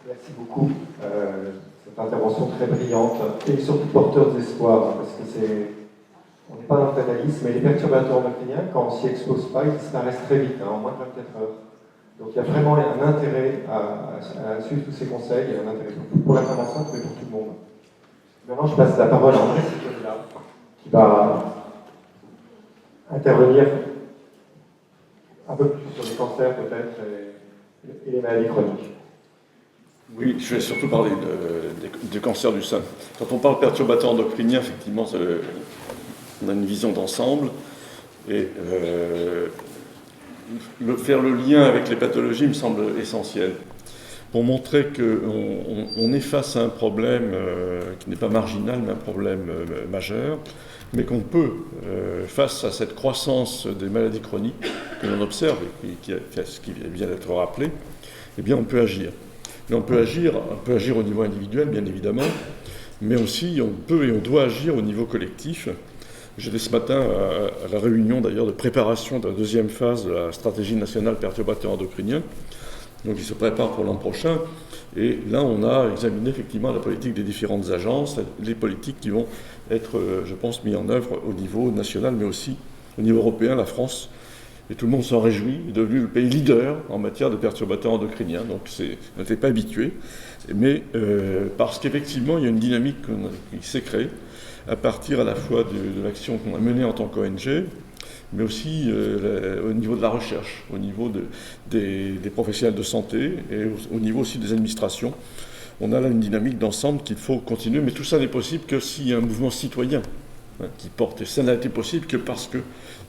Merci beaucoup. Cette intervention très brillante et surtout porteuse d'espoir, parce que on n'est pas dans le fatalisme, mais les perturbateurs endocriniens, quand on s'y expose pas, ils disparaissent très vite, en moins de 24 heures. Donc il y a vraiment un intérêt à suivre tous ces conseils, et un intérêt pour la femme enceinte, mais pour tout le monde. Maintenant, je passe la parole à André Cicciola, qui va intervenir un peu plus sur les cancers peut-être et les maladies chroniques. Oui, je vais surtout parler du cancer du sein. Quand on parle perturbateur endocrinien, effectivement, on a une vision d'ensemble. Et faire le lien avec les pathologies me semble essentiel. Pour montrer qu'on est face à un problème qui n'est pas marginal, mais un problème majeur, mais qu'on peut, face à cette croissance des maladies chroniques que l'on observe, et qui vient d'être rappelé, eh bien on peut agir. Mais on peut agir au niveau individuel, bien évidemment, mais aussi on peut et on doit agir au niveau collectif. J'étais ce matin à la réunion d'ailleurs de préparation de la deuxième phase de la stratégie nationale perturbateur endocrinien, donc il se prépare pour l'an prochain, et là on a examiné effectivement la politique des différentes agences, les politiques qui vont être, je pense, mises en œuvre au niveau national, mais aussi au niveau européen, la France. Et tout le monde s'en réjouit, est devenu le pays leader en matière de perturbateurs endocriniens. Donc on n'était pas habitué, mais parce qu'effectivement il y a une dynamique qui s'est créée à partir à la fois de l'action qu'on a menée en tant qu'ONG, mais aussi au niveau de la recherche, au niveau des professionnels de santé et au niveau aussi des administrations. On a là une dynamique d'ensemble qu'il faut continuer, mais tout ça n'est possible que s'il y a un mouvement citoyen qui porte. Et ça n'a été possible que parce qu'il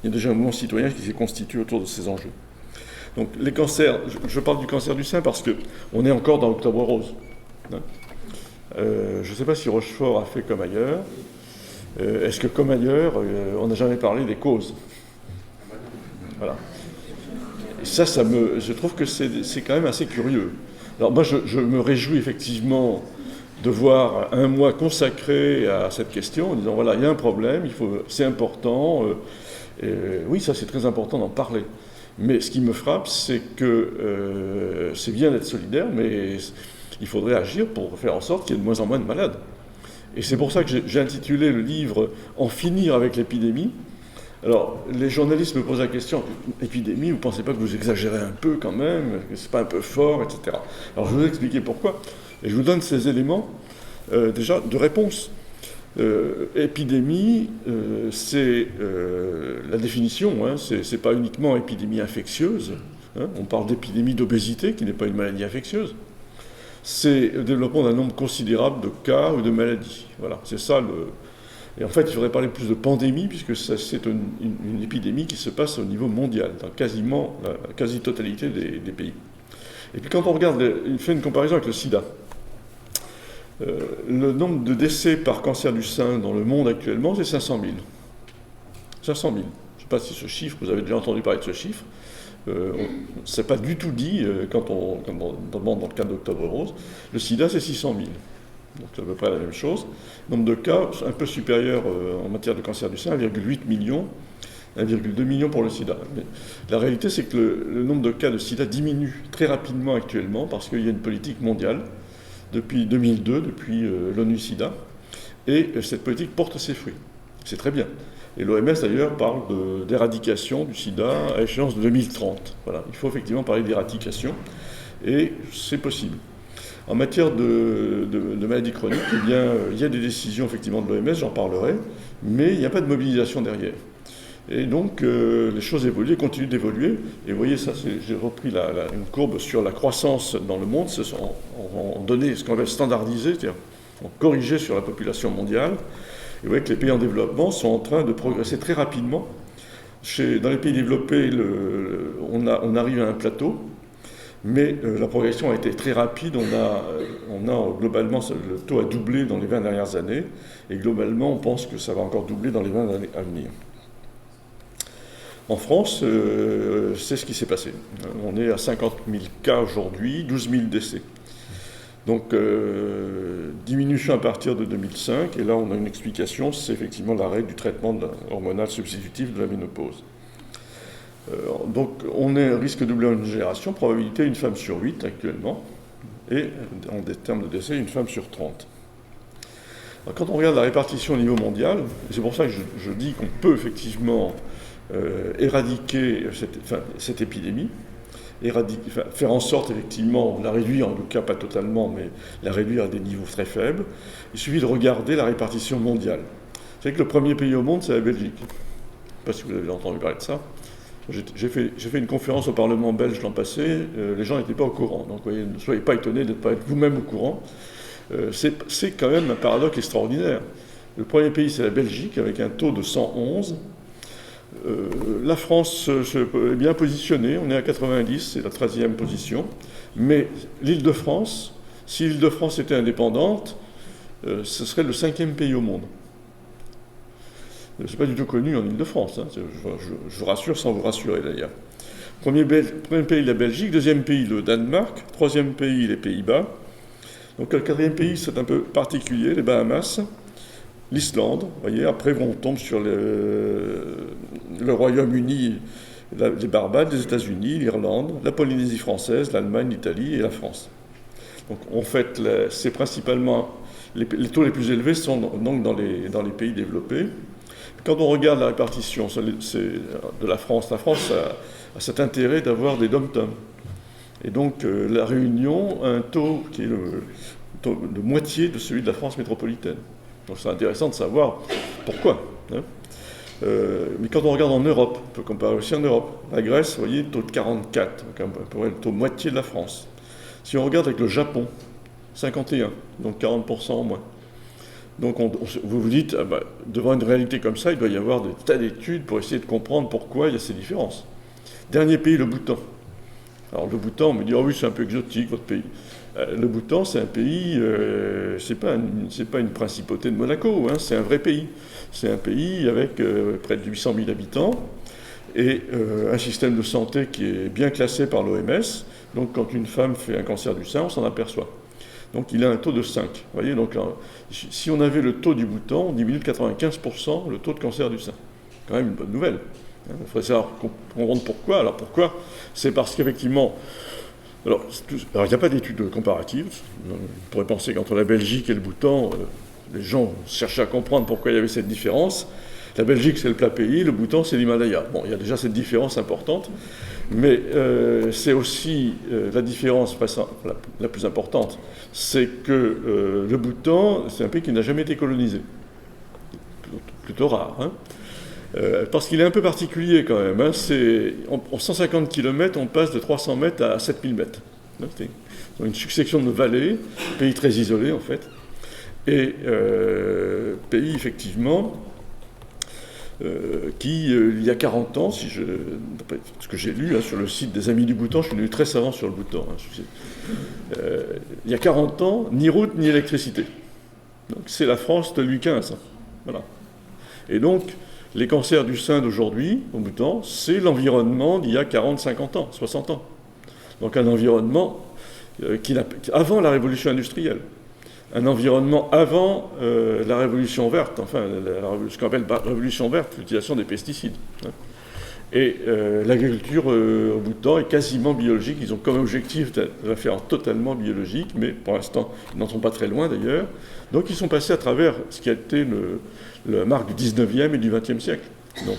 y a déjà un mouvement citoyen qui s'est constitué autour de ces enjeux. Donc les cancers, je parle du cancer du sein parce qu'on est encore dans Octobre Rose. Je ne sais pas si Rochefort a fait comme ailleurs. Est-ce que comme ailleurs, on n'a jamais parlé des causes? Voilà. Et ça je trouve que c'est quand même assez curieux. Alors moi, je me réjouis effectivement de voir un mois consacré à cette question, en disant voilà, il y a un problème, c'est important. Oui, ça c'est très important d'en parler. Mais ce qui me frappe, c'est que c'est bien d'être solidaire, mais il faudrait agir pour faire en sorte qu'il y ait de moins en moins de malades. Et c'est pour ça que j'ai intitulé le livre « En finir avec l'épidémie ». Alors, les journalistes me posent la question « Épidémie, vous ne pensez pas que vous exagérez un peu quand même, que ce n'est pas un peu fort, etc. » Alors, je vais vous expliquer pourquoi. Et je vous donne ces éléments, déjà, de réponse. Épidémie, c'est la définition, hein, c'est pas uniquement épidémie infectieuse. Hein, on parle d'épidémie d'obésité, qui n'est pas une maladie infectieuse. C'est le développement d'un nombre considérable de cas ou de maladies. Voilà, c'est ça Et en fait, il faudrait parler plus de pandémie, puisque c'est une épidémie qui se passe au niveau mondial, dans quasiment la quasi-totalité des pays. Et puis quand on regarde, il fait une comparaison avec le sida. Le nombre de décès par cancer du sein dans le monde actuellement, c'est 500 000. 500 000. Je ne sais pas si ce chiffre, vous avez déjà entendu parler de ce chiffre. C'est pas du tout dit quand on demande dans le cadre d'Octobre Rose. Le sida, c'est 600 000. Donc c'est à peu près la même chose. Nombre de cas un peu supérieur en matière de cancer du sein, 1,8 million, 1,2 million pour le sida. Mais la réalité, c'est que le nombre de cas de sida diminue très rapidement actuellement parce qu'il y a une politique mondiale depuis 2002, depuis l'ONU-SIDA, et cette politique porte ses fruits. C'est très bien. Et l'OMS d'ailleurs parle d'éradication du sida à échéance de 2030. Voilà, il faut effectivement parler d'éradication, et c'est possible. En matière de maladies chroniques, eh bien, il y a des décisions effectivement de l'OMS, j'en parlerai, mais il n'y a pas de mobilisation derrière. Et donc les choses évoluent, continuent d'évoluer. Et vous voyez, ça, j'ai repris une courbe sur la croissance dans le monde. On donnait ce qu'on appelle standardisé, c'est-à-dire on corrigeait sur la population mondiale. Et vous voyez que les pays en développement sont en train de progresser très rapidement. Dans les pays développés, on arrive à un plateau, mais la progression a été très rapide. On a globalement, le taux a doublé dans les 20 dernières années, et globalement, on pense que ça va encore doubler dans les 20 années à venir. En France, c'est ce qui s'est passé. On est à 50 000 cas aujourd'hui, 12 000 décès. Donc, diminution à partir de 2005, et là on a une explication, c'est effectivement l'arrêt du traitement hormonal substitutif de la ménopause. Donc, on risque de doubler en une génération, probabilité une femme sur 8 actuellement. et en des termes de décès, une femme sur 30. Alors, quand on regarde la répartition au niveau mondial, c'est pour ça que je dis qu'on peut effectivement éradiquer cette épidémie, faire en sorte effectivement de la réduire, en tout cas pas totalement, mais la réduire à des niveaux très faibles. Il suffit de regarder la répartition mondiale. Vous savez que le premier pays au monde, c'est la Belgique. Je ne sais pas si vous avez entendu parler de ça. J'ai fait une conférence au Parlement belge l'an passé, les gens n'étaient pas au courant. Donc, vous voyez, ne soyez pas étonnés de ne pas être vous-même au courant. C'est quand même un paradoxe extraordinaire. Le premier pays, c'est la Belgique, avec un taux de 111. La France est bien positionnée, on est à 90, c'est la 13e position. Mais l'Île-de-France, si l'Île-de-France était indépendante, ce serait le 5e pays au monde. Ce n'est pas du tout connu en Île-de-France, hein. Je vous rassure sans vous rassurer d'ailleurs. Premier pays, la Belgique. Deuxième pays, le Danemark. Troisième pays, les Pays-Bas. Donc le quatrième pays, c'est un peu particulier, les Bahamas. L'Islande, vous voyez. Après, on tombe sur le Royaume-Uni, les Barbades, les États-Unis, l'Irlande, la Polynésie française, l'Allemagne, l'Italie et la France. Donc en fait, c'est principalement... Les taux les plus élevés sont donc dans les pays développés. Quand on regarde la répartition de la France a cet intérêt d'avoir des dom-toms. Et donc la Réunion a un taux qui est de moitié de celui de la France métropolitaine. Donc c'est intéressant de savoir pourquoi. Hein. Mais quand on regarde en Europe, on peut comparer aussi en Europe. La Grèce, vous voyez, taux de 44, donc à peu près le taux moitié de la France. Si on regarde avec le Japon, 51, donc 40% en moins. Donc vous vous dites, devant une réalité comme ça, il doit y avoir des tas d'études pour essayer de comprendre pourquoi il y a ces différences. Dernier pays, le Bhoutan. Alors le Bhoutan, on me dit, oh oui, c'est un peu exotique, votre pays. Le Bhoutan, c'est un pays, c'est pas une principauté de Monaco, hein, c'est un vrai pays. C'est un pays avec près de 800 000 habitants et un système de santé qui est bien classé par l'OMS. Donc quand une femme fait un cancer du sein, on s'en aperçoit. Donc il a un taux de 5. Vous voyez, donc si on avait le taux du Bhoutan, on diminue de 95% le taux de cancer du sein. C'est quand même une bonne nouvelle. Il faudrait savoir comprendre pourquoi. Alors pourquoi ? C'est parce qu'effectivement, alors il n'y a pas d'études comparatives. On pourrait penser qu'entre la Belgique et le Bhoutan, les gens cherchaient à comprendre pourquoi il y avait cette différence. La Belgique, c'est le plat pays, le Bhoutan, c'est l'Himalaya. Bon, il y a déjà cette différence importante, mais c'est aussi la différence la plus importante, c'est que le Bhoutan, c'est un pays qui n'a jamais été colonisé. Plutôt rare, hein. Parce qu'il est un peu particulier quand même. Hein. En 150 km, on passe de 300 mètres à 7000 mètres. C'est une succession de vallées, pays très isolé en fait, et pays effectivement qui, il y a 40 ans, d'après ce que j'ai lu hein, sur le site des Amis du Bhoutan, je suis devenu très savant sur le Bhoutan, hein, il y a 40 ans, ni route ni électricité. Donc c'est la France de Louis XV. Hein. Voilà. Et donc, les cancers du sein d'aujourd'hui, au Bhoutan, c'est l'environnement d'il y a 40, 50 ans, 60 ans. Donc un environnement avant la révolution industrielle. Un environnement avant la révolution verte, enfin ce qu'on appelle la révolution verte, l'utilisation des pesticides. Hein. Et l'agriculture au Bhoutan est quasiment biologique. Ils ont comme objectif de la faire totalement biologique, mais pour l'instant, ils n'en sont pas très loin d'ailleurs. Donc ils sont passés à travers ce qui a été la marque du 19e et du 20e siècle. Donc,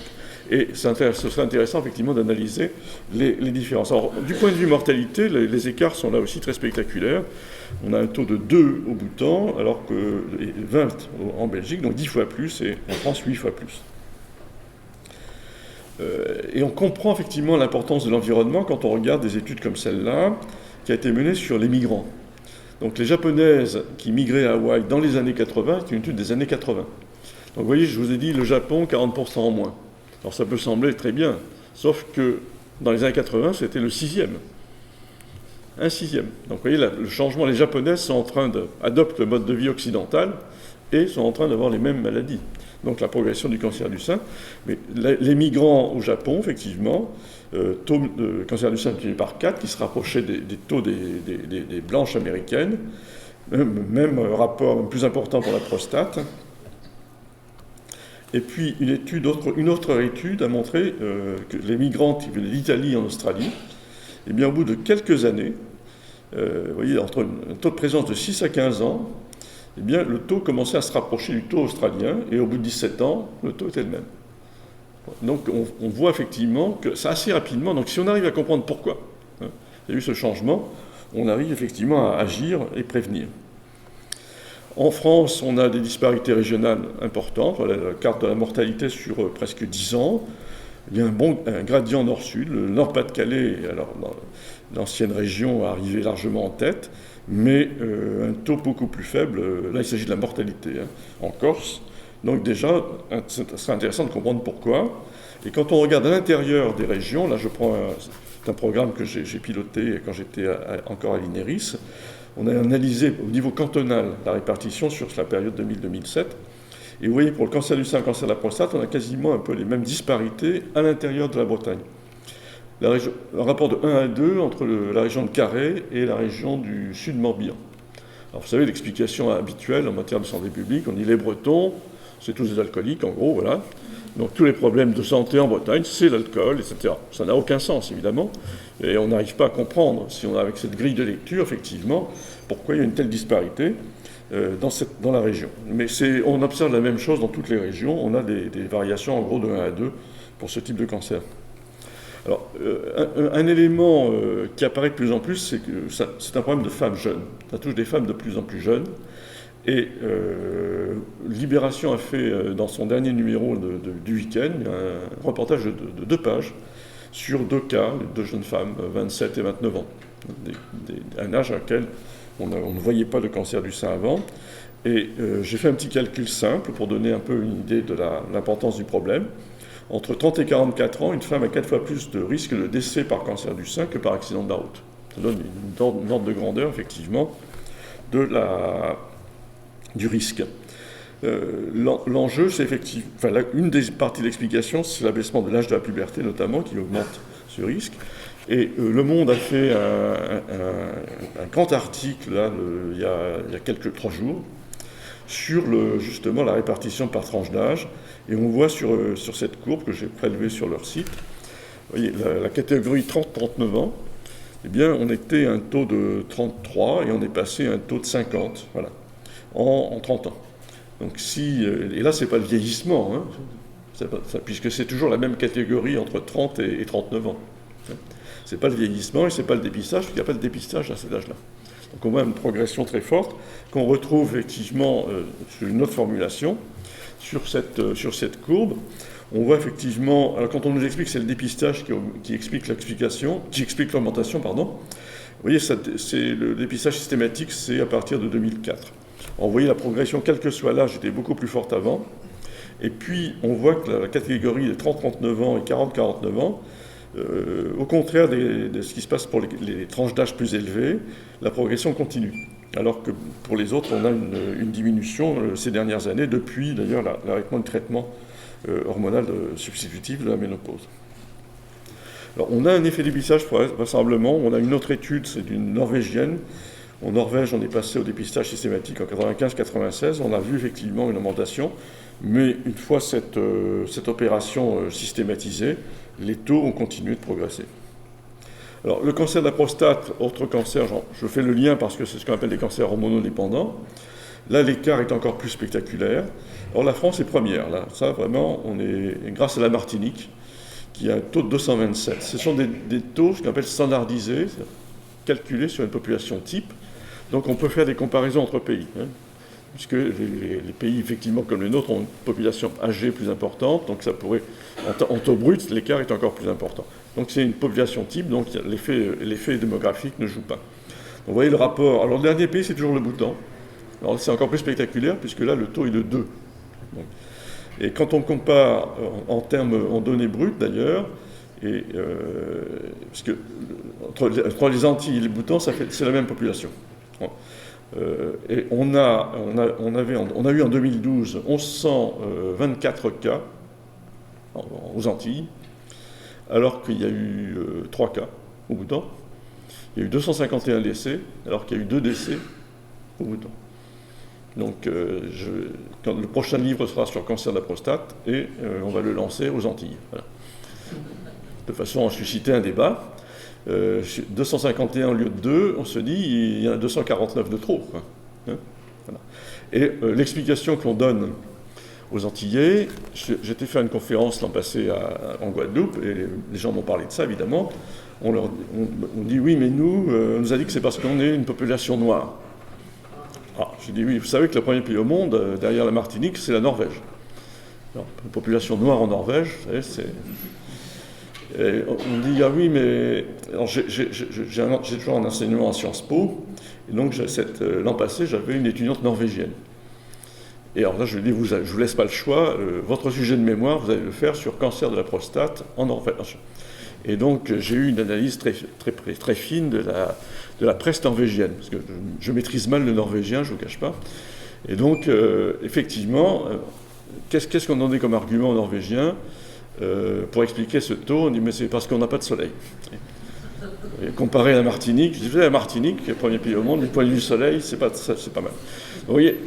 et ce serait intéressant effectivement d'analyser les différences. Alors, du point de vue mortalité, les écarts sont là aussi très spectaculaires. On a un taux de 2 au Bhoutan, alors que 20 en Belgique, donc 10 fois plus, et en France 8 fois plus. Et on comprend effectivement l'importance de l'environnement quand on regarde des études comme celle-là, qui a été menée sur les migrants. Donc les Japonaises qui migraient à Hawaï dans les années 80, c'est une étude des années 80. Donc vous voyez, je vous ai dit, le Japon, 40% en moins. Alors ça peut sembler très bien, sauf que dans les années 80, c'était le 6e. Un 6e. Donc vous voyez, le changement, les Japonaises adoptent le mode de vie occidental et sont en train d'avoir les mêmes maladies. Donc la progression du cancer du sein. Mais les migrants au Japon, effectivement, taux de cancer du sein multiplié par 4, qui se rapprochait des taux des blanches américaines, même rapport même plus important pour la prostate. Et puis une autre étude a montré que les migrants qui venaient d'Italie en Australie, eh bien, au bout de quelques années, vous voyez, entre un taux de présence de 6 à 15 ans, eh bien, le taux commençait à se rapprocher du taux australien, et au bout de 17 ans, le taux était le même. Donc on voit effectivement que ça assez rapidement, donc si on arrive à comprendre pourquoi il y a eu ce changement, on arrive effectivement à agir et prévenir. En France, on a des disparités régionales importantes. Voilà la carte de la mortalité sur presque 10 ans. Il y a un gradient nord-sud. Le Nord-Pas-de-Calais, alors l'ancienne région, arrivait largement en tête, mais un taux beaucoup plus faible. Là, il s'agit de la mortalité en Corse. Donc déjà, ça serait intéressant de comprendre pourquoi. Et quand on regarde à l'intérieur des régions, là je prends c'est un programme que j'ai piloté quand j'étais encore à l'INERIS, on a analysé au niveau cantonal la répartition sur la période 2000-2007. Et vous voyez, pour le cancer du sein et le cancer de la prostate, on a quasiment un peu les mêmes disparités à l'intérieur de la Bretagne. Un rapport de 1 à 2 entre la région de Carhaix et la région du sud Morbihan. Alors vous savez, l'explication habituelle en matière de santé publique, on dit les Bretons, c'est tous des alcooliques, en gros, voilà. Donc tous les problèmes de santé en Bretagne, c'est l'alcool, etc. Ça n'a aucun sens, évidemment. Et on n'arrive pas à comprendre, si on a avec cette grille de lecture, effectivement, pourquoi il y a une telle disparité dans la région. Mais on observe la même chose dans toutes les régions. On a des variations, en gros, de 1 à 2 pour ce type de cancer. Alors, un élément qui apparaît de plus en plus, c'est que c'est un problème de femmes jeunes. Ça touche des femmes de plus en plus jeunes. Et Libération a fait, dans son dernier numéro du week-end, un reportage de 2 pages sur 2 cas, 2 jeunes femmes, 27 et 29 ans, un âge à laquelle on ne voyait pas de cancer du sein avant. Et j'ai fait un petit calcul simple pour donner un peu une idée de l'importance du problème. Entre 30 et 44 ans, une femme a 4 fois plus de risque de décès par cancer du sein que par accident de la route. Ça donne une ordre de grandeur, effectivement, du risque. L'enjeu, c'est effectivement, une des parties de l'explication, c'est l'abaissement de l'âge de la puberté, notamment, qui augmente ce risque. Et Le Monde a fait un grand article, là, il y a 3 jours, sur justement la répartition par tranche d'âge. Et on voit sur cette courbe que j'ai prélevée sur leur site, vous voyez, la catégorie 30-39 ans, eh bien, on était à un taux de 33 et on est passé à un taux de 50, voilà, en 30 ans. Donc et là, c'est pas le vieillissement, puisque c'est toujours la même catégorie entre 30 et 39 ans. C'est pas le vieillissement et c'est pas le dépistage, il n'y a pas de dépistage à cet âge-là. Donc on voit une progression très forte qu'on retrouve effectivement sur une autre formulation, sur cette courbe. On voit effectivement, alors quand on nous explique que c'est le dépistage qui explique l'augmentation, pardon, vous voyez, le dépistage systématique, c'est à partir de 2004. On voyait la progression, quel que soit l'âge, était beaucoup plus forte avant. Et puis, on voit que la catégorie des 30-39 ans et 40-49 ans, au contraire de ce qui se passe pour les tranches d'âge plus élevées, la progression continue. Alors que pour les autres, on a une diminution ces dernières années, depuis d'ailleurs l'arrêtement du traitement hormonal substitutif de la ménopause. Alors, on a un effet dépistage, vraisemblablement. On a une autre étude, c'est d'une Norvégienne. En Norvège, on est passé au dépistage systématique en 95-96. On a vu effectivement une augmentation, mais une fois cette opération systématisée, les taux ont continué de progresser. Alors, le cancer de la prostate, autre cancer, je fais le lien parce que c'est ce qu'on appelle des cancers hormonodépendants. Là, l'écart est encore plus spectaculaire. Alors, la France est première. Là, ça, vraiment, on est grâce à la Martinique, qui a un taux de 227. Ce sont des taux, ce qu'on appelle standardisés, calculés sur une population type. Donc, on peut faire des comparaisons entre pays, puisque les pays, effectivement, comme les nôtres, ont une population âgée plus importante. Donc, ça pourrait, en taux brut, l'écart est encore plus important. Donc, c'est une population type, donc l'effet démographique ne joue pas. Donc, vous voyez le rapport. Alors, le dernier pays, c'est toujours le Bhoutan. Alors, c'est encore plus spectaculaire, puisque là, le taux est de 2. Donc, et quand on compare en données brutes, d'ailleurs, parce que entre les Antilles et les Bhoutans, c'est la même population. Et on a eu en 2012 1124 cas aux Antilles, alors qu'il y a eu 3 cas au Bhoutan. Il y a eu 251 décès, alors qu'il y a eu 2 décès au Bhoutan. Donc, quand le prochain livre sera sur le cancer de la prostate, et on va le lancer aux Antilles. Voilà. De façon à susciter un débat. 251 au lieu de 2, on se dit il y en a 249 de trop, quoi. Hein, voilà. Et l'explication que l'on donne aux Antillais, j'étais faire une conférence l'an passé en Guadeloupe, et les gens m'ont parlé de ça, évidemment. On dit oui, mais nous, on nous a dit que c'est parce qu'on est une population noire. Ah, j'ai dit oui, vous savez que le premier pays au monde, derrière la Martinique, c'est la Norvège. Alors, une population noire en Norvège, vous savez, c'est... Et on dit, ah oui, mais... J'ai toujours un enseignement à Sciences Po, et donc l'an passé, j'avais une étudiante norvégienne. Et alors là, je lui dis, je ne vous laisse pas le choix, votre sujet de mémoire, vous allez le faire sur cancer de la prostate en Norvège. Et donc, j'ai eu une analyse très fine de la presse norvégienne, parce que je maîtrise mal le norvégien, je ne vous cache pas. Et donc, effectivement, qu'est-ce qu'on en dit comme argument norvégien pour expliquer ce taux? On dit, mais c'est parce qu'on n'a pas de soleil. Et comparé à la Martinique, je disais, la Martinique, le premier pays au monde, du point de vue du soleil, c'est pas mal. Vous voyez,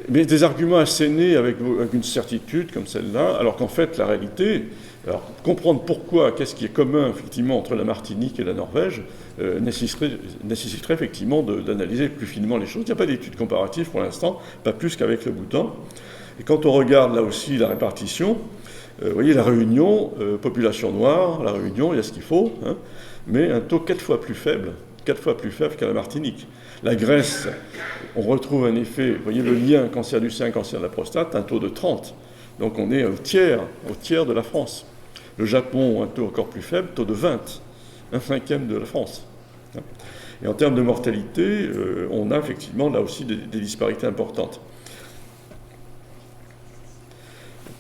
mais des arguments assénés avec une certitude comme celle-là, alors qu'en fait, la réalité... Alors, comprendre pourquoi, qu'est-ce qui est commun, effectivement, entre la Martinique et la Norvège, nécessiterait effectivement d'analyser plus finement les choses. Il n'y a pas d'études comparatives pour l'instant, pas plus qu'avec le Bhoutan. Et quand on regarde, là aussi, la répartition, vous voyez, la Réunion, population noire, la Réunion, il y a ce qu'il faut, hein, mais un taux 4 fois plus faible qu'à la Martinique. La Grèce, on retrouve un effet, vous voyez le lien cancer du sein, cancer de la prostate, un taux de 30. Donc on est au tiers de la France. Le Japon, un taux encore plus faible, taux de 20, un cinquième de la France. Et en termes de mortalité, on a effectivement là aussi des disparités importantes.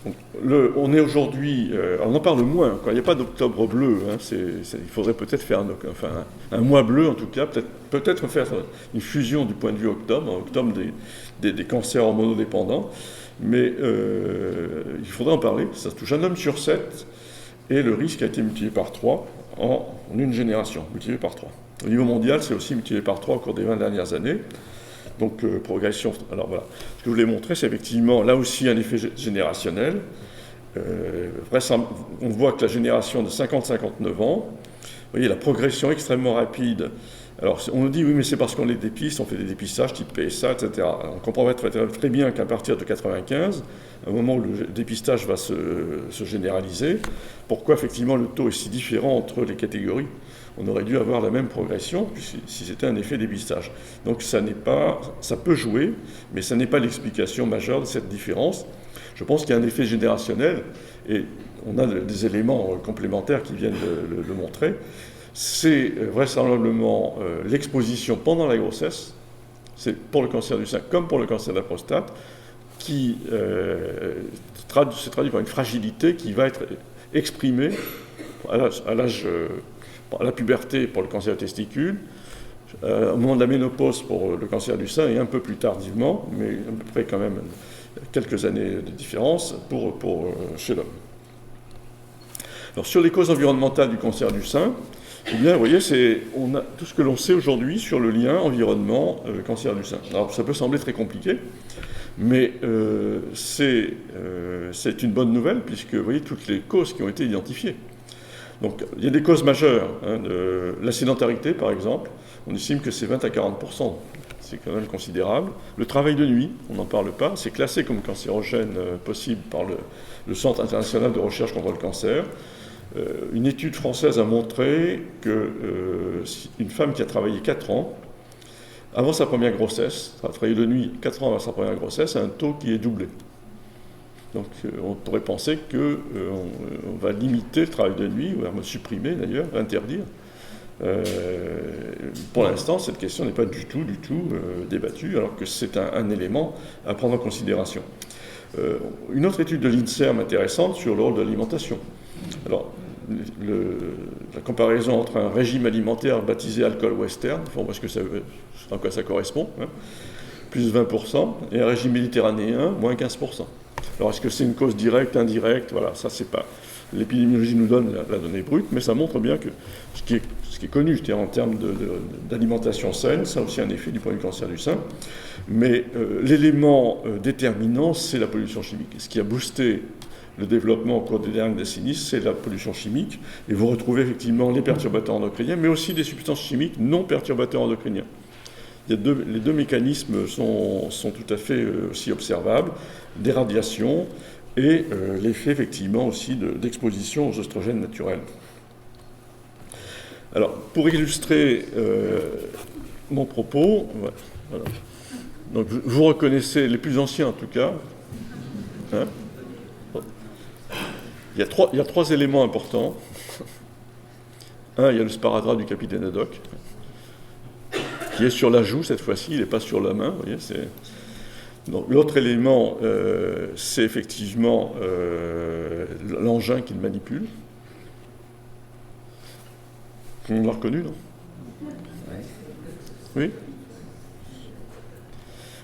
Donc, on est aujourd'hui, on en parle moins, quoi. Il n'y a pas d'octobre bleu, hein. Il faudrait peut-être faire un mois bleu en tout cas, peut-être faire une fusion du point de vue octobre des cancers hormonodépendants, mais il faudrait en parler. Ça touche un homme sur 7 et le risque a été multiplié par 3 en une génération, multiplié par 3. Au niveau mondial, c'est aussi multiplié par 3 au cours des 20 dernières années. Donc, progression. Alors voilà. Ce que je voulais montrer, c'est effectivement là aussi un effet générationnel. On voit que la génération de 50-59 ans, vous voyez la progression extrêmement rapide. Alors, on nous dit, oui, mais c'est parce qu'on les dépiste, on fait des dépistages type PSA, etc. Alors, on comprend très bien qu'à partir de 95, à un moment où le dépistage va se généraliser, pourquoi effectivement le taux est si différent entre les catégories? On aurait dû avoir la même progression si c'était un effet dépistage. Donc ça peut jouer, mais ça n'est pas l'explication majeure de cette différence. Je pense qu'il y a un effet générationnel, et on a des éléments complémentaires qui viennent le montrer. C'est vraisemblablement l'exposition pendant la grossesse, c'est pour le cancer du sein comme pour le cancer de la prostate, qui se traduit par une fragilité qui va être exprimée à la puberté pour le cancer des testicules, au moment de la ménopause pour le cancer du sein et un peu plus tardivement, mais à peu près quand même quelques années de différence chez l'homme. Alors sur les causes environnementales du cancer du sein, eh bien, vous voyez, on a tout ce que l'on sait aujourd'hui sur le lien environnement-cancer du sein. Alors ça peut sembler très compliqué, mais c'est une bonne nouvelle puisque vous voyez toutes les causes qui ont été identifiées. Donc, il y a des causes majeures. La sédentarité, par exemple, on estime que c'est 20 à 40%. C'est quand même considérable. Le travail de nuit, on n'en parle pas. C'est classé comme cancérogène possible par le Centre international de recherche contre le cancer. Une étude française a montré qu'une femme qui a travaillé 4 ans, avant sa première grossesse, a travaillé de nuit 4 ans avant sa première grossesse, a un taux qui est doublé. Donc on pourrait penser qu'on va limiter le travail de nuit, ou le supprimer d'ailleurs, l'interdire. Pour l'instant, cette question n'est pas du tout débattue, alors que c'est un élément à prendre en considération. Une autre étude de l'INSERM intéressante sur le rôle de l'alimentation. Alors, la comparaison entre un régime alimentaire baptisé alcool western, on voit à quoi ça correspond, hein, plus 20%, et un régime méditerranéen, moins 15%. Alors, est-ce que c'est une cause directe, indirecte? Voilà, ça, c'est pas... L'épidémiologie nous donne la donnée brute, mais ça montre bien que ce qui est connu, je dirais, en termes d'alimentation saine, ça a aussi un effet du point de vue cancer du sein. Mais l'élément déterminant, c'est la pollution chimique. Ce qui a boosté le développement au cours des dernières décennies, c'est la pollution chimique. Et vous retrouvez effectivement les perturbateurs endocriniens, mais aussi des substances chimiques non perturbateurs endocriniens. Les deux mécanismes sont tout à fait aussi observables, des radiations et l'effet effectivement aussi d'exposition aux oestrogènes naturels. Alors, pour illustrer mon propos, voilà. Donc, vous reconnaissez les plus anciens en tout cas. Hein? Il y a trois éléments importants. Un, il y a le sparadrap du capitaine Haddock, qui est sur la joue cette fois-ci, il n'est pas sur la main. Vous voyez, donc, l'autre élément, c'est effectivement l'engin qu'il manipule. On l'a reconnu, non? Oui.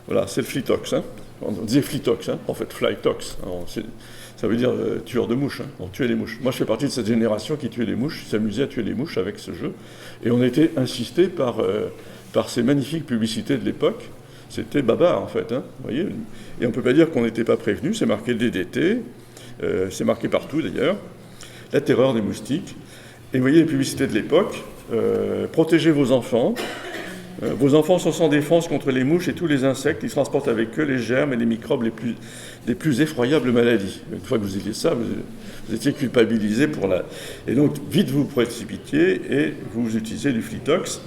Voilà, c'est le Flytox. Hein. On disait Flytox, hein. En fait Flytox. Ça veut dire tueur de mouches. Hein. On tuait les mouches. Moi, je fais partie de cette génération qui tuait les mouches, s'amusait à tuer les mouches avec ce jeu. Et on était insisté par ces magnifiques publicités de l'époque. C'était baba, en fait. Hein, vous voyez. Et on ne peut pas dire qu'on n'était pas prévenu. C'est marqué DDT. C'est marqué partout, d'ailleurs. La terreur des moustiques. Et vous voyez les publicités de l'époque. Protégez vos enfants. Vos enfants sont sans défense contre les mouches et tous les insectes. Ils transportent avec eux les germes et les microbes des plus effroyables maladies. Une fois que vous aviez ça, vous étiez culpabilisé pour la... Et donc, vite vous précipitiez et vous utilisez du Flytox.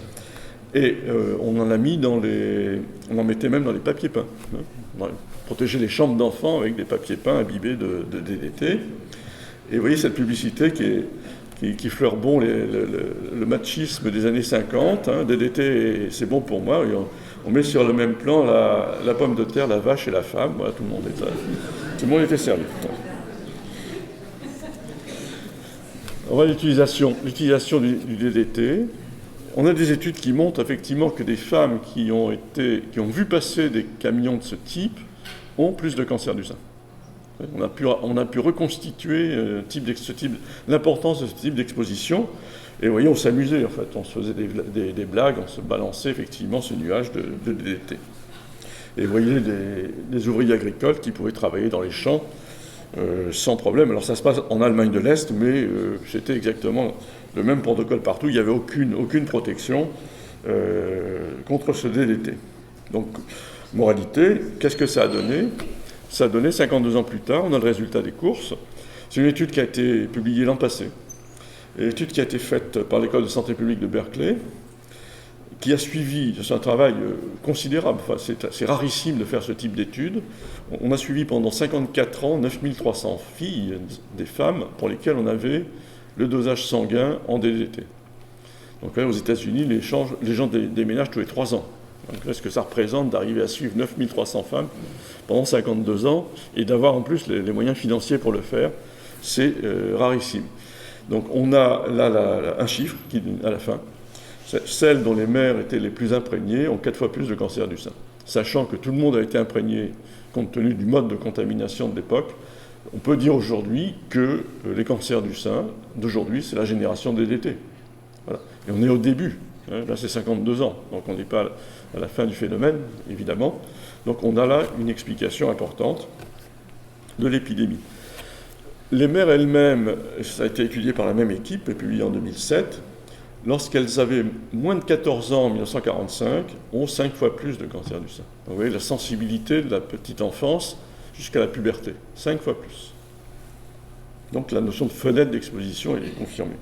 Et on en a mis on en mettait même dans les papiers peints. Hein, protéger les chambres d'enfants avec des papiers peints imbibés de DDT. Et vous voyez cette publicité qui fleure bon le machisme des années 50. Hein, DDT, c'est bon pour moi. On met sur le même plan la pomme de terre, la vache et la femme. Voilà, tout le monde était servi. On voit l'utilisation du DDT. On a des études qui montrent effectivement que des femmes qui ont vu passer des camions de ce type ont plus de cancer du sein. On a pu reconstituer l'importance de ce type d'exposition. Et vous voyez, on s'amusait en fait. On se faisait des blagues, on se balançait effectivement ce nuage de DDT. Et vous voyez des ouvriers agricoles qui pouvaient travailler dans les champs sans problème. Alors ça se passe en Allemagne de l'Est, mais c'était exactement le même protocole partout. Il n'y avait aucune protection contre ce DDT. Donc, moralité, qu'est-ce que ça a donné? Ça a donné, 52 ans plus tard, on a le résultat des courses. C'est une étude qui a été publiée l'an passé. Une étude qui a été faite par l'école de santé publique de Berkeley, qui a suivi, c'est un travail considérable, enfin, c'est rarissime de faire ce type d'études. On a suivi pendant 54 ans 9300 filles, des femmes, pour lesquelles on avait le dosage sanguin en DDT. Donc là, aux États-Unis, les gens déménagent tous les 3 ans. Donc là, ce que ça représente d'arriver à suivre 9300 femmes pendant 52 ans et d'avoir en plus les moyens financiers pour le faire, c'est rarissime. Donc on a là un chiffre qui, à la fin. Celles dont les mères étaient les plus imprégnées ont 4 fois plus de cancer du sein. Sachant que tout le monde a été imprégné compte tenu du mode de contamination de l'époque, on peut dire aujourd'hui que les cancers du sein d'aujourd'hui, c'est la génération DDT. Voilà. Et on est au début. Hein, là, c'est 52 ans. Donc on n'est pas à la fin du phénomène, évidemment. Donc on a là une explication importante de l'épidémie. Les mères elles-mêmes, ça a été étudié par la même équipe et publié en 2007, lorsqu'elles avaient moins de 14 ans en 1945, ont 5 fois plus de cancer du sein. Donc, vous voyez la sensibilité de la petite enfance jusqu'à la puberté, 5 fois plus. Donc la notion de fenêtre d'exposition est confirmée.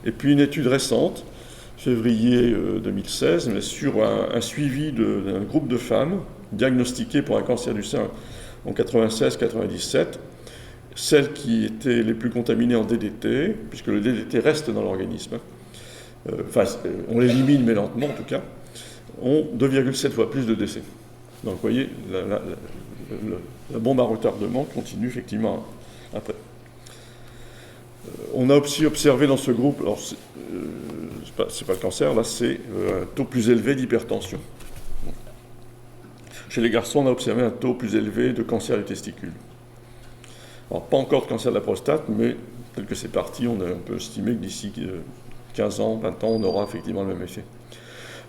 Et puis une étude récente, février 2016, mais sur un suivi d'un groupe de femmes diagnostiquées pour un cancer du sein en 96-97, celles qui étaient les plus contaminées en DDT, puisque le DDT reste dans l'organisme, on l'élimine mais lentement en tout cas, ont 2,7 fois plus de décès. Donc vous voyez, la bombe à retardement continue effectivement après. On a aussi observé dans ce groupe, alors c'est pas le cancer, là c'est un taux plus élevé d'hypertension. Chez les garçons, on a observé un taux plus élevé de cancer des testicules. Alors pas encore de cancer de la prostate, mais tel que c'est parti, on peut estimer que d'ici 15 ans, 20 ans, on aura effectivement le même effet.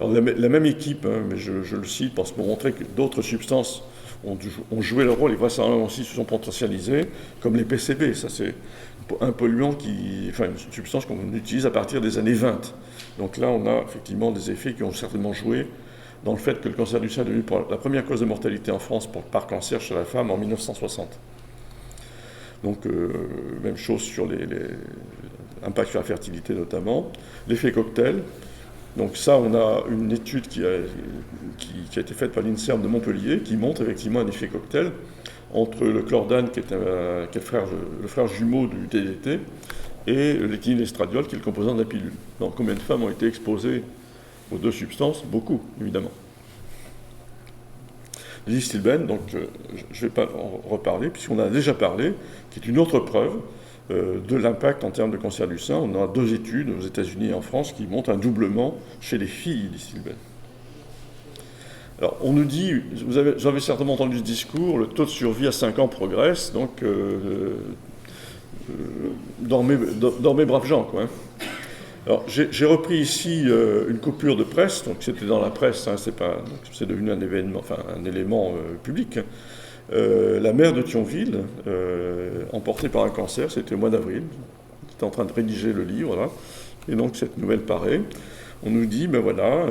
Alors la même équipe, hein, mais je le cite parce que pour montrer que d'autres substances ont joué leur rôle et vraisemblablement aussi se sont potentialisés, comme les PCB. Ça, c'est un polluant une substance qu'on utilise à partir des années 20. Donc là, on a effectivement des effets qui ont certainement joué dans le fait que le cancer du sein est devenu la première cause de mortalité en France par cancer chez la femme en 1960. Donc, même chose sur l'impact sur la fertilité notamment. L'effet cocktail. Donc ça, on a une étude qui a été faite par l'INSERM de Montpellier qui montre effectivement un effet cocktail entre le chlordane, qui est le frère jumeau du DDT, et l'éthylènestradiol, qui est le composant de la pilule. Donc combien de femmes ont été exposées aux deux substances? Beaucoup, évidemment. L'istilbène, donc je ne vais pas en reparler, puisqu'on a déjà parlé, qui est une autre preuve de l'impact en termes de cancer du sein. On a 2 études aux États-Unis et en France qui montrent un doublement chez les filles d'istilbène. Alors, on nous dit, vous avez certainement entendu ce discours, le taux de survie à 5 ans progresse, donc dormez braves gens, quoi. Hein. Alors, j'ai repris ici une coupure de presse, donc c'était dans la presse, hein, c'est devenu un événement, enfin un élément public. Hein. La mère de Thionville, emportée par un cancer, c'était au mois d'avril. J'étais en train de rédiger le livre, là, et donc cette nouvelle paraît. On nous dit, ben voilà,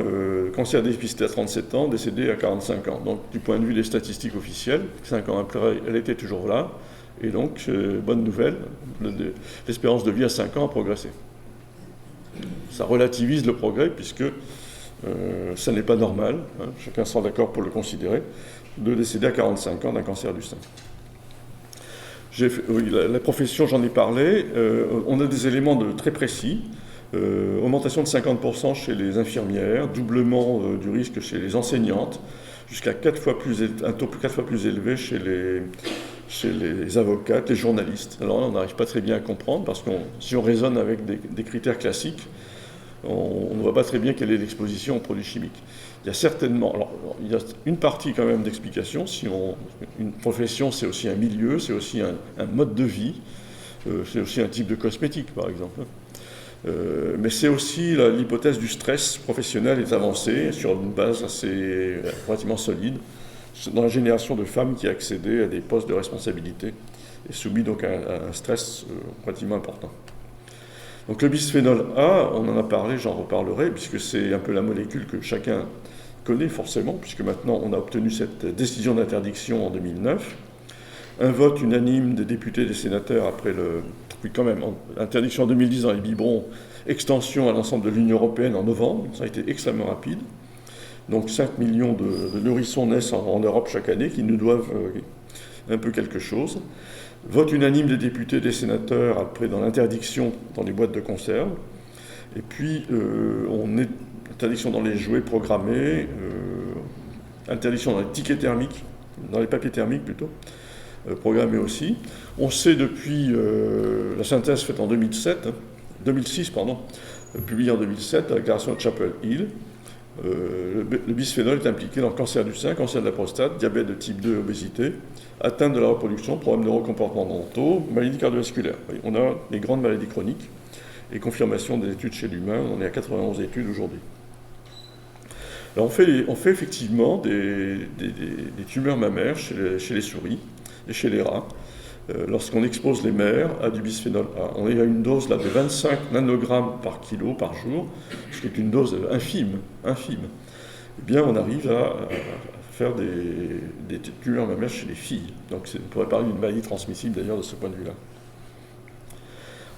cancer dépisté à 37 ans, décédé à 45 ans. Donc, du point de vue des statistiques officielles, 5 ans après, elle était toujours là, et donc, bonne nouvelle, l'espérance de vie à 5 ans a progressé. Ça relativise le progrès, puisque ça n'est pas normal, hein, chacun sera d'accord pour le considérer, de décéder à 45 ans d'un cancer du sein. La profession, j'en ai parlé, on a des éléments très précis, augmentation de 50% chez les infirmières, doublement du risque chez les enseignantes, jusqu'à un taux 4 fois plus élevé chez les avocates, les journalistes. Alors là, on n'arrive pas très bien à comprendre, parce que si on raisonne avec des critères classiques, on ne voit pas très bien quelle est l'exposition aux produits chimiques. Il y a certainement, alors il y a une partie quand même d'explication. Une profession, c'est aussi un milieu, c'est aussi un mode de vie, c'est aussi un type de cosmétique, par exemple. Mais c'est aussi l'hypothèse du stress professionnel est avancée sur une base assez relativement solide dans la génération de femmes qui accédaient à des postes de responsabilité et soumis donc à un stress relativement important. Donc le bisphénol A, on en a parlé, j'en reparlerai, puisque c'est un peu la molécule que chacun connaît forcément, puisque maintenant on a obtenu cette décision d'interdiction en 2009. Un vote unanime des députés et des sénateurs puis quand même, interdiction en 2010 dans les biberons, extension à l'ensemble de l'Union européenne en novembre, ça a été extrêmement rapide. Donc 5 millions de nourrissons naissent en Europe chaque année qui nous doivent un peu quelque chose. Vote unanime des députés et des sénateurs après dans l'interdiction dans les boîtes de conserve. Et puis, interdiction dans les jouets programmés, interdiction dans les tickets thermiques, dans les papiers thermiques plutôt, programmés aussi. On sait depuis la synthèse faite en 2006, publiée en 2007, la déclaration de Chapel Hill. Le bisphénol est impliqué dans le cancer du sein, cancer de la prostate, diabète de type 2, obésité, atteinte de la reproduction, problèmes neurocomportementaux, maladies cardiovasculaires. On a les grandes maladies chroniques et confirmation des études chez l'humain. On est à 91 études aujourd'hui. Alors on fait effectivement des tumeurs mammaires chez les souris et chez les rats. Lorsqu'on expose les mères à du bisphénol A. On est à une dose là, de 25 nanogrammes par kilo par jour, ce qui est une dose infime. Eh bien, on arrive à faire des tumeurs mammaires chez les filles. Donc, on pourrait parler d'une maladie transmissible d'ailleurs de ce point de vue-là.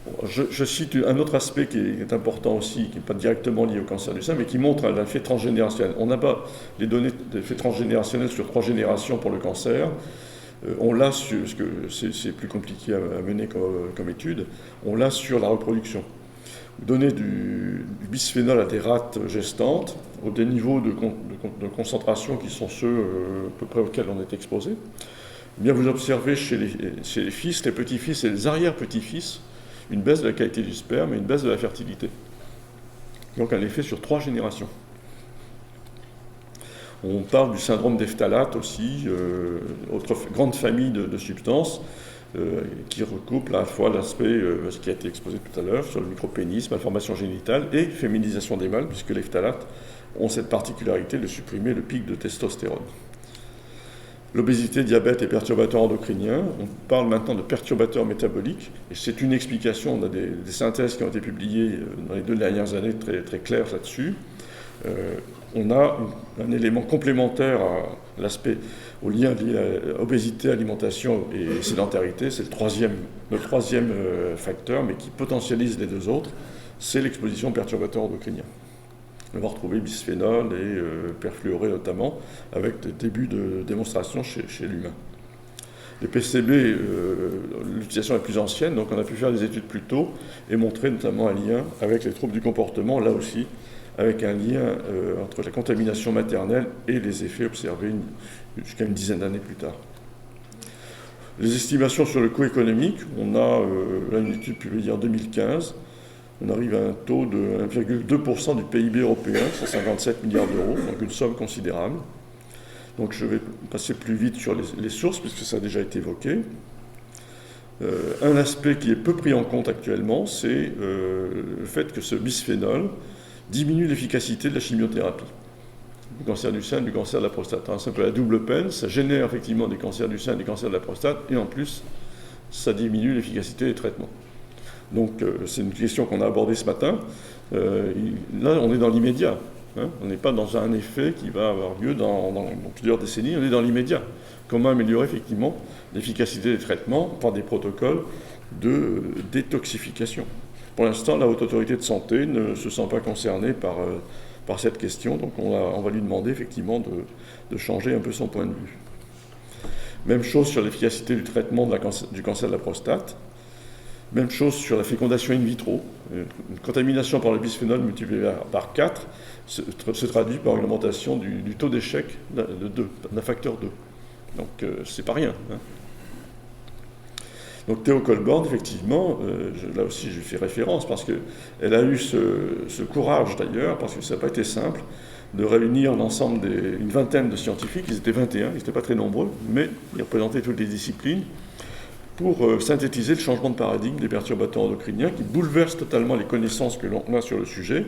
Bon, je cite un autre aspect qui est important aussi, qui n'est pas directement lié au cancer du sein, mais qui montre l'effet transgénérationnel. On n'a pas les données d'effet transgénérationnel sur 3 générations pour le cancer. On l'a sur, parce que c'est plus compliqué à mener comme étude, on l'a sur la reproduction. Donner du bisphénol à des rates gestantes, au des niveaux de concentration qui sont ceux à peu près auxquels on est exposé, eh bien vous observez chez les fils, les petits-fils et les arrière-petits-fils, une baisse de la qualité du sperme et une baisse de la fertilité. Donc un effet sur 3 générations. On parle du syndrome des phtalates aussi, autre grande famille de substances qui recoupe à la fois l'aspect, ce qui a été exposé tout à l'heure, sur le micropénis, malformation génitale et féminisation des mâles, puisque les phtalates ont cette particularité de supprimer le pic de testostérone. L'obésité, diabète et perturbateurs endocriniens. On parle maintenant de perturbateurs métaboliques. Et c'est une explication. On a des synthèses qui ont été publiées dans les 2 dernières années très, très claires là-dessus. On a un élément complémentaire à l'aspect, au lien lié à obésité, alimentation et sédentarité. C'est le troisième facteur, mais qui potentialise les 2 autres. C'est l'exposition aux perturbateurs endocriniens. On va retrouver bisphénol et perfluoré notamment, avec des débuts de démonstration chez l'humain. Les PCB, l'utilisation est plus ancienne, donc on a pu faire des études plus tôt et montrer notamment un lien avec les troubles du comportement, là aussi, avec un lien entre la contamination maternelle et les effets observés jusqu'à une dizaine d'années plus tard. Les estimations sur le coût économique, on a là une étude publiée en 2015. On arrive à un taux de 1,2% du PIB européen, 157 milliards d'euros, donc une somme considérable. Donc je vais passer plus vite sur les sources, puisque ça a déjà été évoqué. Un aspect qui est peu pris en compte actuellement, c'est le fait que ce bisphénol diminue l'efficacité de la chimiothérapie. Du cancer du sein, du cancer de la prostate. C'est un peu la double peine, ça génère effectivement des cancers du sein, des cancers de la prostate, et en plus, ça diminue l'efficacité des traitements. Donc c'est une question qu'on a abordée ce matin. Là, on est dans l'immédiat. On n'est pas dans un effet qui va avoir lieu dans plusieurs décennies. On est dans l'immédiat. Comment améliorer effectivement l'efficacité des traitements par des protocoles de détoxification. Pour l'instant, la Haute Autorité de Santé ne se sent pas concernée par cette question. Donc on va lui demander effectivement de changer un peu son point de vue. Même chose sur l'efficacité du traitement du cancer de la prostate. Même chose sur la fécondation in vitro. Une contamination par le bisphénol multipliée par 4 se traduit par une augmentation du taux d'échec d'un facteur 2. Donc c'est pas rien. Donc Théo Colborne, effectivement, là aussi je fais référence parce qu'elle a eu ce courage d'ailleurs, parce que ça n'a pas été simple, de réunir l'ensemble une vingtaine de scientifiques, ils étaient 21, ils n'étaient pas très nombreux, mais ils représentaient toutes les disciplines, pour synthétiser le changement de paradigme des perturbateurs endocriniens qui bouleverse totalement les connaissances que l'on a sur le sujet.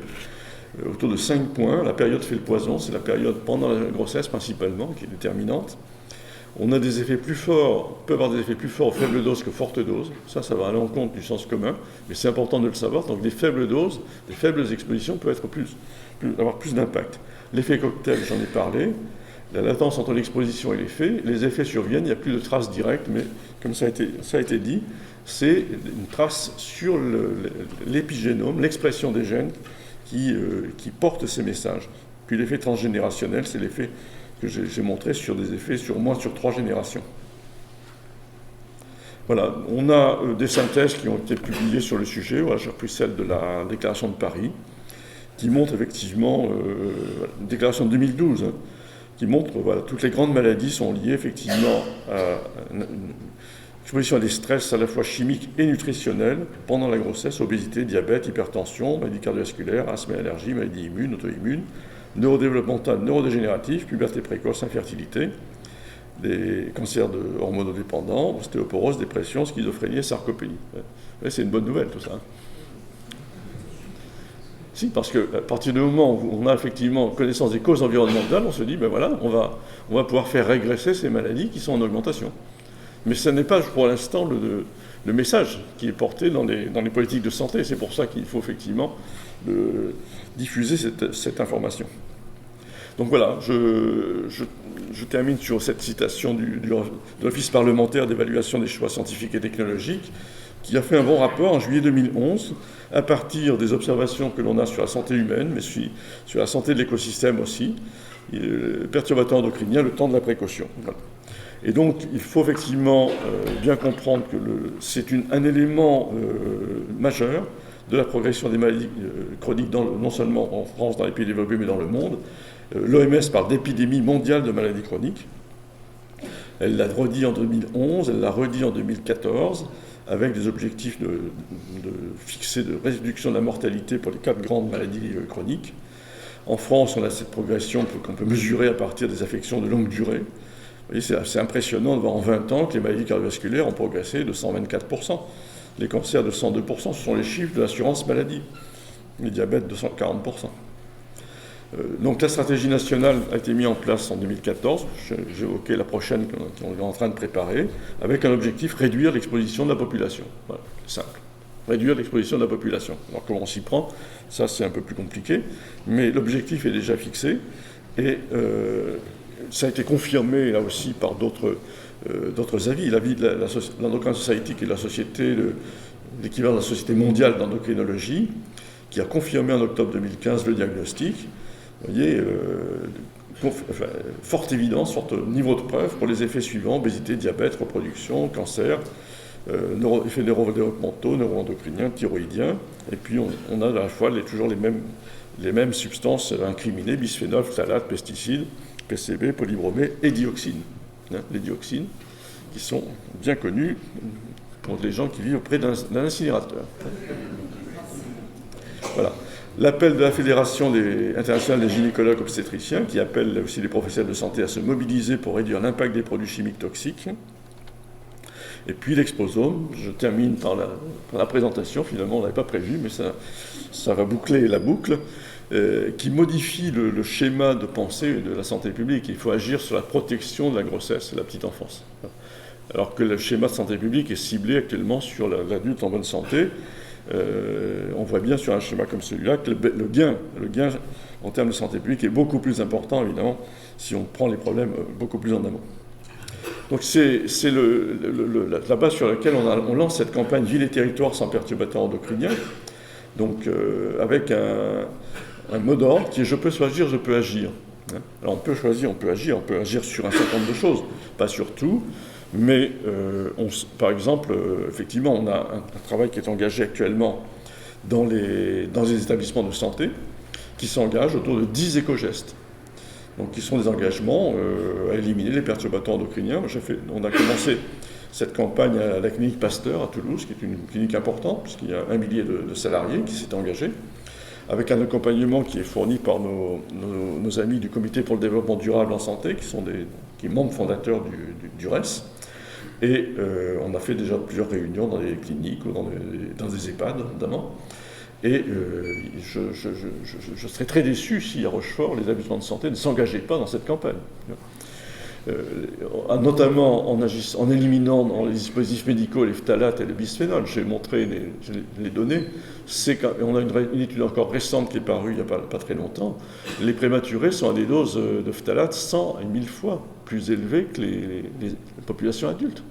Autour de 5 points, la période fait le poison, c'est la période pendant la grossesse principalement qui est déterminante. On a des effets plus forts, on peut avoir des effets plus forts aux faibles doses que fortes doses. Ça va à l'encontre du sens commun, mais c'est important de le savoir. Donc des faibles doses, des faibles expositions peuvent avoir plus d'impact. L'effet cocktail, j'en ai parlé. La latence entre l'exposition et les effets surviennent, il n'y a plus de traces directes, mais comme ça a été dit, c'est une trace sur l'épigénome, l'expression des gènes qui portent ces messages. Puis l'effet transgénérationnel, c'est l'effet que j'ai montré sur des effets sur 3 générations. Voilà, on a des synthèses qui ont été publiées sur le sujet. Voilà, j'ai repris celle de la déclaration de Paris, qui montre effectivement, une déclaration de 2012, qui montre toutes les grandes maladies sont liées effectivement à une exposition à des stress à la fois chimiques et nutritionnels pendant la grossesse, obésité, diabète, hypertension, maladie cardiovasculaire, asthme et allergie, maladie immune, auto-immune, neurodéveloppementale, neurodégénérative, puberté précoce, infertilité, des cancers hormonodépendants, ostéoporose, dépression, schizophrénie, sarcopénie. C'est une bonne nouvelle tout ça. Si, parce qu'à partir du moment où on a effectivement connaissance des causes environnementales, on se dit, ben voilà, on va pouvoir faire régresser ces maladies qui sont en augmentation. Mais ce n'est pas pour l'instant le message qui est porté dans les politiques de santé. C'est pour ça qu'il faut effectivement diffuser cette information. Donc voilà, je termine sur cette citation de l'Office parlementaire d'évaluation des choix scientifiques et technologiques, qui a fait un bon rapport en juillet 2011, à partir des observations que l'on a sur la santé humaine, mais sur la santé de l'écosystème aussi, perturbateurs endocriniens, le temps de la précaution. Voilà. Et donc, il faut effectivement bien comprendre que c'est un élément majeur de la progression des maladies chroniques, non seulement en France, dans les pays développés, mais dans le monde. L'OMS parle d'épidémie mondiale de maladies chroniques. Elle l'a redit en 2011, elle l'a redit en 2014, avec des objectifs fixés de réduction de la mortalité pour les 4 grandes maladies chroniques. En France, on a cette progression qu'on peut mesurer à partir des affections de longue durée. Vous voyez, c'est assez impressionnant de voir en 20 ans que les maladies cardiovasculaires ont progressé de 124%. Les cancers de 102%, ce sont les chiffres de l'assurance maladie. Les diabètes de 140%. Donc la stratégie nationale a été mise en place en 2014, j'évoquais la prochaine qu'on est en train de préparer, avec un objectif, réduire l'exposition de la population. Voilà, simple. Réduire l'exposition de la population. Alors comment on s'y prend, ça c'est un peu plus compliqué, mais l'objectif est déjà fixé, et ça a été confirmé là aussi par d'autres avis. L'avis de l'Endocrine Society, qui est la société, l'équivalent de la Société mondiale d'endocrinologie, qui a confirmé en octobre 2015 le diagnostic. Vous voyez, forte évidence, fort niveau de preuve pour les effets suivants: obésité, diabète, reproduction, cancer, effets neurodéveloppementaux, neuroendocriniens, thyroïdiens, et puis on a à la fois toujours les mêmes substances incriminées: bisphénol, phtalates, pesticides, PCB, polybromés et dioxines. Les dioxines qui sont bien connus pour les gens qui vivent auprès d'un incinérateur. Voilà. L'appel de la Fédération internationale des gynécologues obstétriciens, qui appelle aussi les professionnels de santé à se mobiliser pour réduire l'impact des produits chimiques toxiques. Et puis l'exposome, je termine par la présentation, finalement on n'avait pas prévu, mais ça va boucler la boucle, qui modifie le schéma de pensée de la santé publique. Il faut agir sur la protection de la grossesse et de la petite enfance. Alors que le schéma de santé publique est ciblé actuellement sur l'adulte en bonne santé. On voit bien sur un schéma comme celui-là que le gain en termes de santé publique est beaucoup plus important, évidemment, si on prend les problèmes beaucoup plus en amont. Donc c'est la base sur laquelle on lance cette campagne Ville et territoire sans perturbateurs endocriniens, donc avec un mot d'ordre qui est « je peux choisir, je peux agir ». Alors on peut choisir, on peut agir sur un certain nombre de choses, pas sur tout. Mais, par exemple, effectivement, on a un travail qui est engagé actuellement dans les établissements de santé, qui s'engage autour de 10 éco-gestes. Donc, qui sont des engagements à éliminer les perturbateurs endocriniens. On a commencé cette campagne à la clinique Pasteur à Toulouse, qui est une clinique importante, puisqu'il y a 1 millier de salariés qui s'est engagé, avec un accompagnement qui est fourni par nos amis du Comité pour le développement durable en santé, qui sont membres fondateurs du RES. Et on a fait déjà plusieurs réunions dans des cliniques ou dans des EHPAD notamment. Et je serais très déçu si à Rochefort, les établissements de santé ne s'engageaient pas dans cette campagne. Notamment en éliminant dans les dispositifs médicaux les phtalates et le bisphénol. J'ai montré les données. On a une étude encore récente qui est parue il n'y a pas très longtemps. Les prématurés sont à des doses de phtalates 100 et 1000 fois plus élevées que les populations adultes.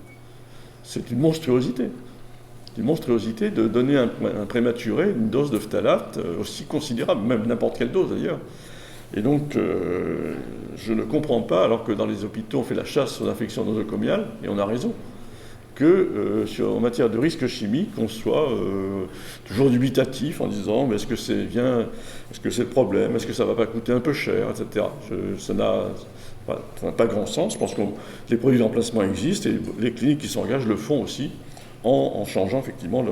C'est une monstruosité. C'est une monstruosité de donner à un prématuré une dose de phtalates aussi considérable, même n'importe quelle dose d'ailleurs. Et donc, je ne comprends pas, alors que dans les hôpitaux, on fait la chasse aux infections nosocomiales, et on a raison, en matière de risques chimiques, on soit toujours dubitatif en disant mais est-ce que c'est le problème, est-ce que ça ne va pas coûter un peu cher, etc. Ça n'a pas grand sens. Je pense que les produits de remplacement existent, et les cliniques qui s'engagent le font aussi en changeant effectivement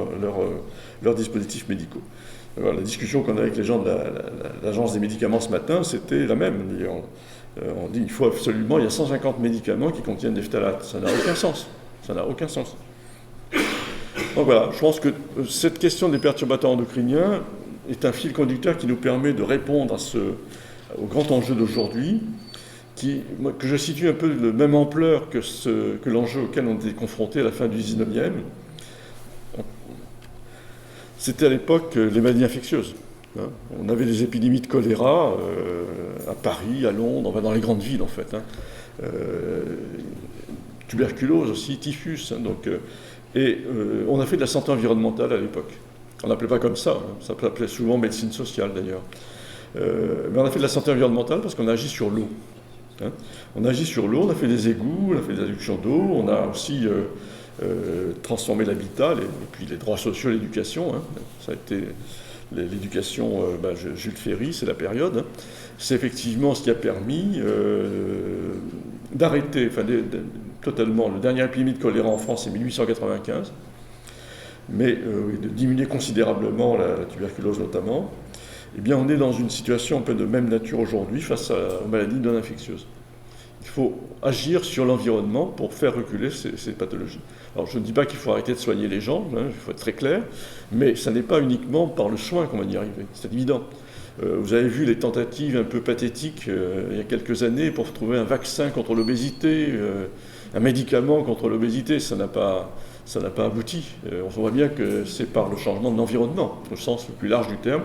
leurs dispositifs médicaux. Alors, la discussion qu'on a avec les gens de l'Agence des médicaments ce matin, c'était la même. On dit qu'il faut absolument, il y a 150 médicaments qui contiennent des phtalates. Ça n'a aucun sens. Ça n'a aucun sens. Donc voilà, je pense que cette question des perturbateurs endocriniens est un fil conducteur qui nous permet de répondre au grand enjeu d'aujourd'hui, que je situe un peu de même ampleur que l'enjeu auquel on était confronté à la fin du 19e. C'était à l'époque les maladies infectieuses. On avait des épidémies de choléra à Paris, à Londres, dans les grandes villes en fait. Tuberculose aussi, typhus. On a fait de la santé environnementale à l'époque. On n'appelait pas comme ça s'appelait souvent médecine sociale d'ailleurs. Mais on a fait de la santé environnementale parce qu'on a agi sur l'eau. On a agi sur l'eau, on a fait des égouts, on a fait des adductions d'eau, on a aussi transformer l'habitat, et puis les droits sociaux, l'éducation. Ça a été l'éducation, Jules Ferry, c'est la période. C'est effectivement ce qui a permis d'arrêter totalement le dernier épidémie de choléra en France, c'est 1895, mais de diminuer considérablement la tuberculose notamment. Eh bien, on est dans une situation un peu de même nature aujourd'hui face aux maladies non infectieuses. Il faut agir sur l'environnement pour faire reculer ces pathologies. Alors, je ne dis pas qu'il faut arrêter de soigner les gens, il faut être très clair, mais ça n'est pas uniquement par le soin qu'on va y arriver, c'est évident. Vous avez vu les tentatives un peu pathétiques il y a quelques années pour trouver un vaccin contre l'obésité, un médicament contre l'obésité, ça n'a pas abouti. On voit bien que c'est par le changement de l'environnement, au sens le plus large du terme,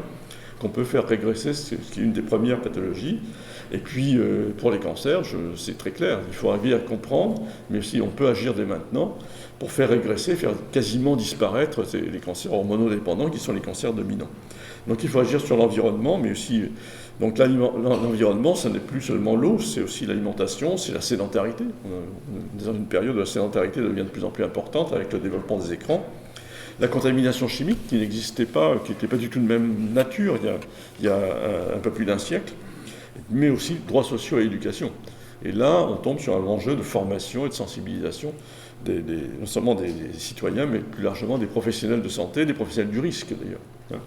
qu'on peut faire régresser ce qui est une des premières pathologies. Et puis, pour les cancers, c'est très clair, il faut arriver à comprendre, mais aussi on peut agir dès maintenant pour faire régresser, faire quasiment disparaître les cancers hormonodépendants qui sont les cancers dominants. Donc il faut agir sur l'environnement, mais aussi... Donc l'environnement, ce n'est plus seulement l'eau, c'est aussi l'alimentation, c'est la sédentarité. On est dans une période où la sédentarité devient de plus en plus importante avec le développement des écrans. La contamination chimique qui n'existait pas, qui n'était pas du tout de même nature il y a un peu plus d'un siècle, mais aussi droits sociaux et éducation. Et là, on tombe sur un enjeu de formation et de sensibilisation, non seulement des citoyens, mais plus largement des professionnels de santé, des professionnels du risque d'ailleurs.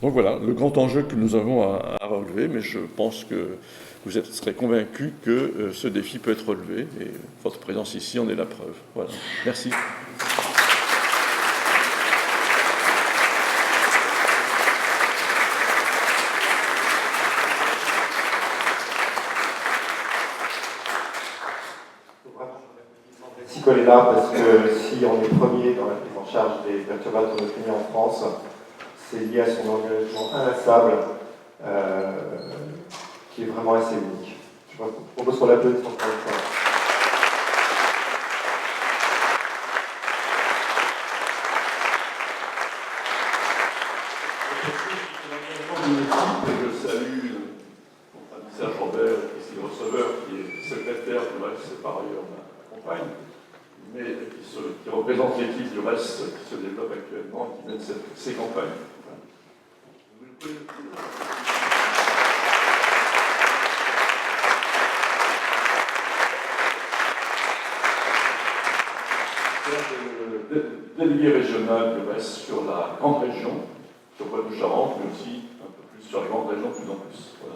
Donc voilà, le grand enjeu que nous avons à relever, mais je pense que vous serez convaincus que ce défi peut être relevé, et votre présence ici en est la preuve. Voilà, merci. Colella, parce que si on est premier dans la prise en charge des perturbateurs endocriniens en France, c'est lié à son engagement inlassable, qui est vraiment assez unique. Je propose qu'on l'applaudisse encore une fois. Je salue notre ami Serge Robert, ici le receveur, qui est secrétaire du reste, par ailleurs ma compagne, mais qui représente l'équipe du reste qui se développe actuellement et qui mène ces campagnes. Délégué régional du reste sur la grande région, sur Poitou-Charentes, mais aussi un peu plus sur la grande région de plus en plus. Voilà.